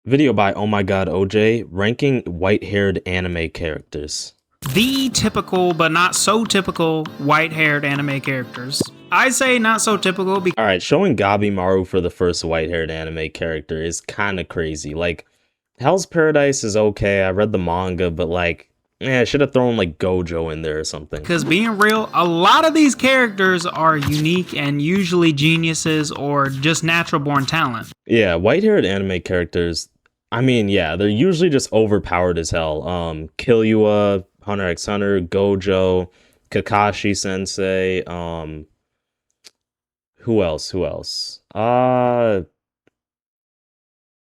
Video by Oh My God OJ, ranking white-haired anime characters. The typical, but not so typical, white-haired anime characters. I say not so typical because Alright, showing Gabimaru for the first white-haired anime character is kind of crazy. Like, Hell's Paradise is okay, I read the manga, but like, I should have thrown like Gojo in there or something. Because being real, a lot of these characters are unique and usually geniuses or just natural born talent. Yeah, white-haired anime characters, I mean, yeah, they're usually just overpowered as hell. Killua, Hunter x Hunter, Gojo, Kakashi Sensei, who else?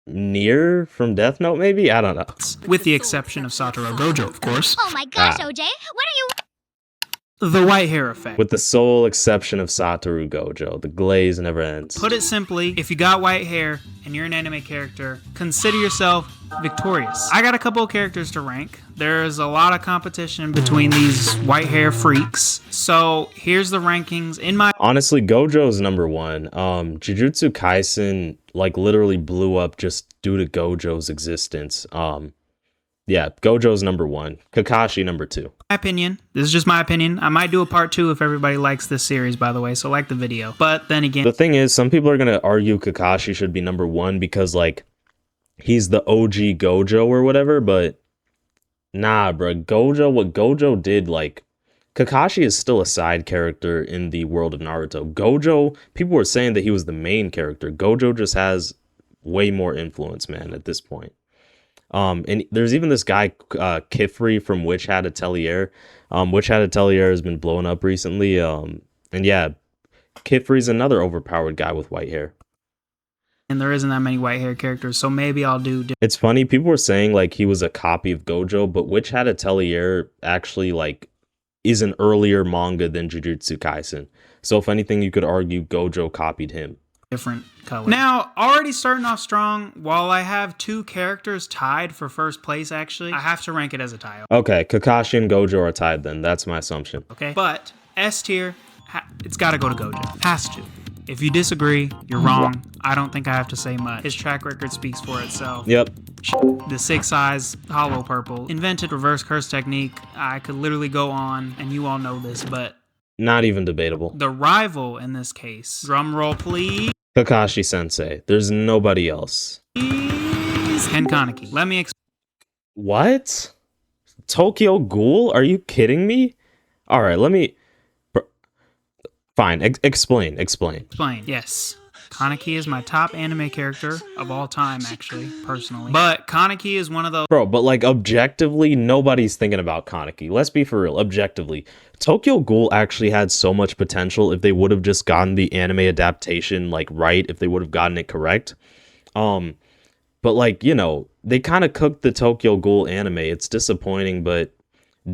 Nier from Death Note, maybe? I don't know. With the exception of Satoru Gojo, of course. Oh my gosh, OJ, what are you? The white hair effect. With the sole exception of Satoru Gojo, the glaze never ends. Put it simply, if you got white hair and you're an anime character, consider yourself victorious. I got a couple of characters to rank. There's a lot of competition between these white hair freaks. So here's the rankings in my... Honestly, Gojo's number one. Jujutsu Kaisen like literally blew up just due to Gojo's existence. Yeah, Gojo's number one. Kakashi number two. My opinion. This is just my opinion. I might do a part 2 if everybody likes this series, by the way, so like the video. But then again... The thing is, some people are going to argue Kakashi should be number one because, like, he's the OG Gojo or whatever, but nah, bro. Gojo, what Gojo did, like, Kakashi is still a side character in the world of Naruto. Gojo, people were saying that he was the main character. Gojo just has way more influence, man, at this point. And there's even this guy, Kifri from Witch Hat Atelier. Witch Hat Atelier has been blowing up recently. And yeah, Kifri's another overpowered guy with white hair. And there isn't that many white hair characters, so maybe I'll do... It's funny, people were saying like he was a copy of Gojo, but Witch Hat Atelier actually like is an earlier manga than Jujutsu Kaisen. So if anything, you could argue Gojo copied him. Different color. Now, already starting off strong, while I have 2 characters tied for first place, actually, I have to rank it as a tie. Okay, Kakashi and Gojo are tied then. That's my assumption. Okay, but S tier, it's got to go to Gojo. Has to. If you disagree, you're wrong. I don't think I have to say much. His track record speaks for itself. Yep. The 6 Eyes, Hollow Purple, invented reverse curse technique. I could literally go on, and you all know this, but... Not even debatable. The rival in this case, drum roll please. Kakashi Sensei. There's nobody else. Ken Kaneki. Let me explain. What? Tokyo Ghoul? Are you kidding me? All right, let me... Fine, explain. Yes. Kaneki is my top anime character of all time, actually, personally. But Kaneki is one of those... Bro, but like objectively, nobody's thinking about Kaneki. Let's be for real, objectively. Tokyo Ghoul actually had so much potential if they would have just gotten the anime adaptation like right, if they would have gotten it correct. But like, you know, they kind of cooked the Tokyo Ghoul anime. It's disappointing, but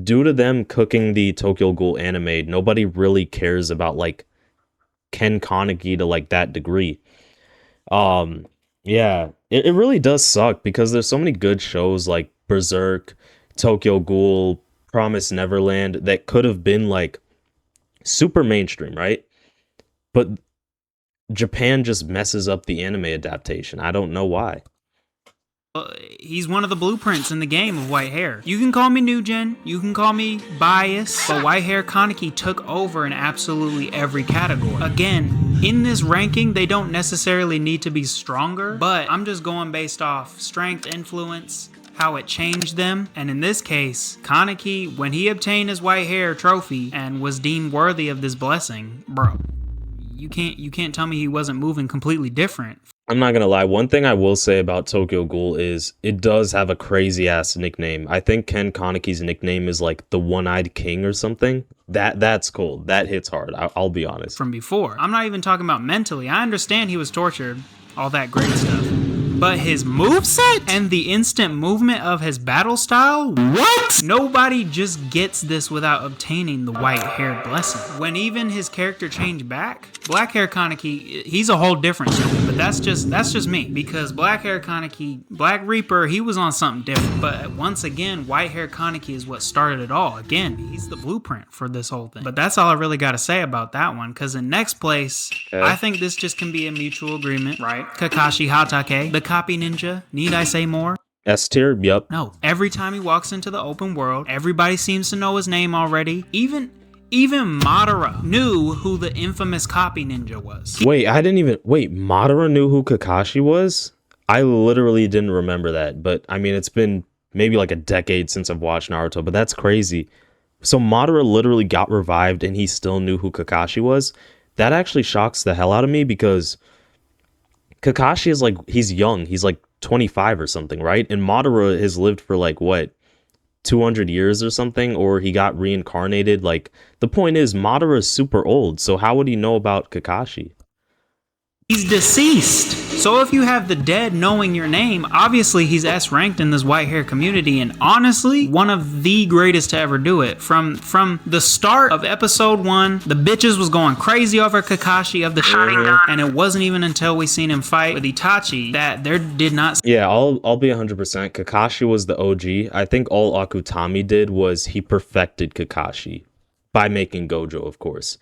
due to them cooking the Tokyo Ghoul anime, nobody really cares about like Ken Kaneki to like that degree. Yeah, it really does suck because there's so many good shows like Berserk, Tokyo Ghoul, Promise Neverland that could have been like super mainstream, right? But Japan just messes up the anime adaptation. I don't know why. He's one of the blueprints in the game of white hair. You can call me new gen, you can call me biased, but white hair Kaneki took over in absolutely every category. Again, in this ranking, they don't necessarily need to be stronger, but I'm just going based off strength, influence, how it changed them. And in this case, Kaneki, when he obtained his white hair trophy and was deemed worthy of this blessing, bro, you can't tell me he wasn't moving completely different. I'm not gonna lie, one thing I will say about Tokyo Ghoul is it does have a crazy ass nickname. I think Ken Kaneki's nickname is like the One-Eyed King or something. That's cool. That hits hard. I'll be honest. From before. I'm not even talking about mentally. I understand he was tortured, all that great stuff. But his moveset and the instant movement of his battle style? What? Nobody just gets this without obtaining the white hair blessing. When even his character changed back, black hair Kaneki, he's a whole different story. But that's just me. Because black hair Kaneki, Black Reaper, he was on something different. But once again, white hair Kaneki is what started it all. Again, he's the blueprint for this whole thing. But that's all I really got to say about that one. Because in next place, I think this just can be a mutual agreement, right? Kakashi Hatake. copy ninja. Need I say more? S tier, yup. No. Every time he walks into the open world, everybody seems to know his name already. Even Madara knew who the infamous copy ninja was. Wait, Madara knew who Kakashi was? I literally didn't remember that, but I mean, it's been maybe like a decade since I've watched Naruto, but that's crazy. So Madara literally got revived and he still knew who Kakashi was? That actually shocks the hell out of me because Kakashi is like, he's young. He's like 25 or something, right? And Madara has lived for like, what, 200 years or something? Or he got reincarnated? Like, the point is, Madara is super old. So how would he know about Kakashi? He's deceased. So if you have the dead knowing your name, obviously he's S-ranked in this white hair community, and honestly, one of the greatest to ever do it. From the start of episode 1, the bitches was going crazy over Kakashi of the Sharingan, and it wasn't even until we seen him fight with Itachi that there did not... Yeah, I'll be 100%. Kakashi was the OG. I think all Akutami did was he perfected Kakashi by making Gojo, of course.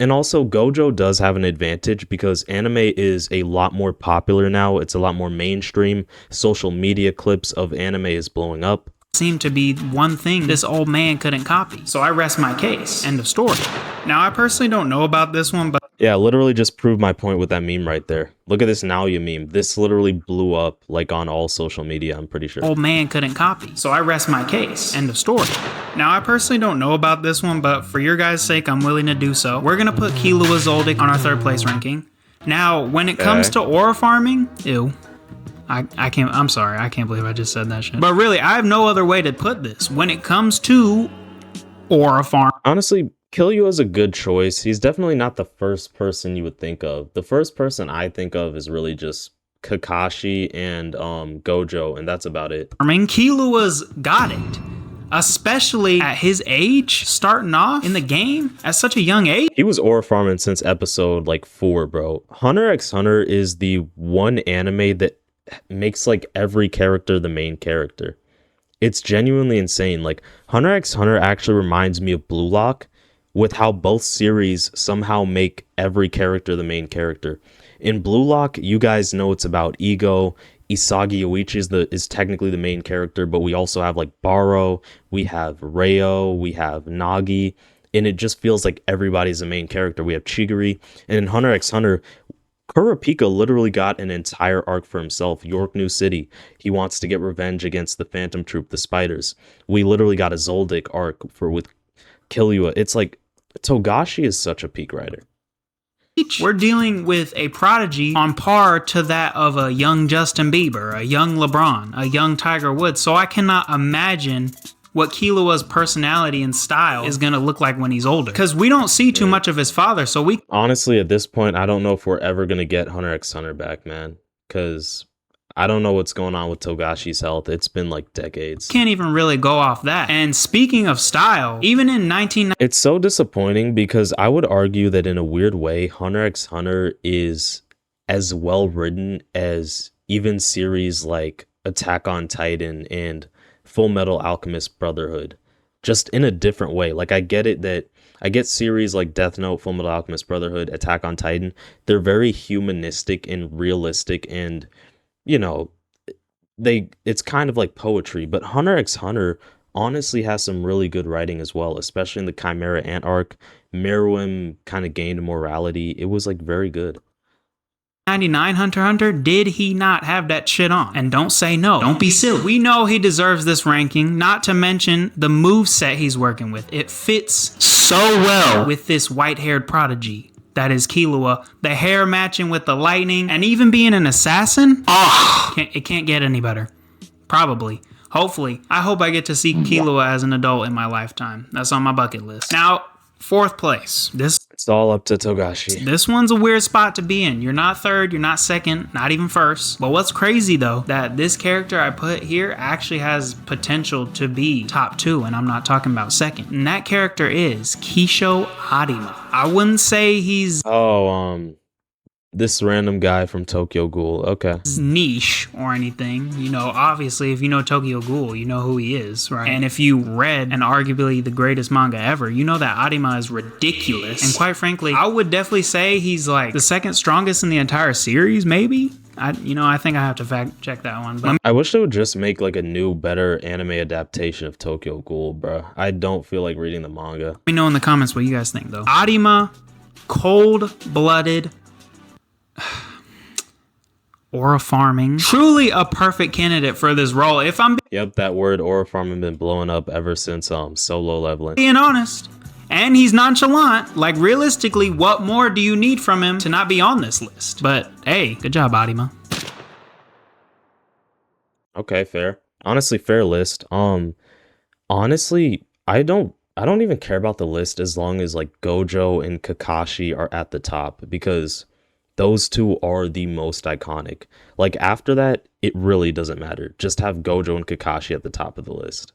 And also, Gojo does have an advantage because anime is a lot more popular now. It's a lot more mainstream. Social media clips of anime is blowing up. Seemed to be one thing this old man couldn't copy. So I rest my case. End of story. Now, I personally don't know about this one, but... Yeah, literally just proved my point with that meme right there. Look at this Naoya meme. This literally blew up like on all social media, I'm pretty sure. Old man couldn't copy. So I rest my case. End of story. Now, I personally don't know about this one, but for your guys' sake, I'm willing to do so. We're going to put Killua Zoldyck on our 3rd place ranking. Now, when it comes to aura farming, ew. I'm sorry, I can't believe I just said that shit. But really, I have no other way to put this. When it comes to aura farm... Honestly, Killua is a good choice. He's definitely not the first person you would think of. The first person I think of is really just Kakashi and Gojo, and that's about it. I mean, Killua's got it. Especially at his age, starting off in the game at such a young age. He was aura farming since episode like 4, bro. Hunter x Hunter is the one anime that makes like every character the main character. It's genuinely insane. Like, Hunter x Hunter actually reminds me of Blue Lock with how both series somehow make every character the main character. In Blue Lock, you guys know it's about ego. Isagi Yoichi is technically the main character, but we also have like Baro, we have Reo, we have Nagi, and it just feels like everybody's the main character. We have Chigiri, and in Hunter x Hunter, Kurapika literally got an entire arc for himself. York New City. He wants to get revenge against the Phantom Troop, the Spiders. We literally got a Zoldyck arc with Killua. It's like, Togashi is such a peak writer. We're dealing with a prodigy on par to that of a young Justin Bieber, a young LeBron, a young Tiger Woods. So I cannot imagine what Killua's personality and style is going to look like when he's older. Because we don't see too much of his father, so we... Honestly, at this point, I don't know if we're ever going to get Hunter x Hunter back, man. Because I don't know what's going on with Togashi's health. It's been like decades. Can't even really go off that. And speaking of style, even in 1990... It's so disappointing because I would argue that in a weird way, Hunter x Hunter is as well written as even series like Attack on Titan and Full Metal Alchemist Brotherhood, just in a different way. Like, I get it that I get series like Death Note, Full Metal Alchemist Brotherhood, Attack on Titan. They're very humanistic and realistic, and you know, it's kind of like poetry. But Hunter x Hunter honestly has some really good writing as well, especially in the Chimera Ant arc. Meruem kind of gained morality. It was like very good. 99 Hunter x Hunter, did he not have that shit on? And don't say no. Don't be silly. We know he deserves this ranking, not to mention the moveset he's working with. It fits so well with this white-haired prodigy that is Killua. The hair matching with the lightning, and even being an assassin? It can't get any better. Probably. Hopefully. I hope I get to see Killua as an adult in my lifetime. That's on my bucket list. Now, 4th place. It's all up to Togashi. This one's a weird spot to be in. You're not 3rd, you're not 2nd, not even 1st. But what's crazy though, that this character I put here actually has potential to be top 2, and I'm not talking about 2nd. And that character is Kisho Arima. I wouldn't say he's this random guy from Tokyo Ghoul. Okay. Niche or anything. You know, obviously, if you know Tokyo Ghoul, you know who he is, right? And if you read and arguably the greatest manga ever, you know that Arima is ridiculous. And quite frankly, I would definitely say he's like the 2nd strongest in the entire series, maybe? I think I have to fact check that one. But I wish they would just make like a new, better anime adaptation of Tokyo Ghoul, bro. I don't feel like reading the manga. let me know in the comments what you guys think, though. Arima, cold-blooded, aura farming. Truly a perfect candidate for this role. If I'm Yep, that word aura farming been blowing up ever since solo leveling. being honest. And he's nonchalant. Like, realistically, what more do you need from him to not be on this list? But hey, good job, Arima. Okay, fair. Honestly, fair list. Honestly, I don't even care about the list as long as like Gojo and Kakashi are at the top, because those two are the most iconic. Like after that, it really doesn't matter. Just have Gojo and Kakashi at the top of the list.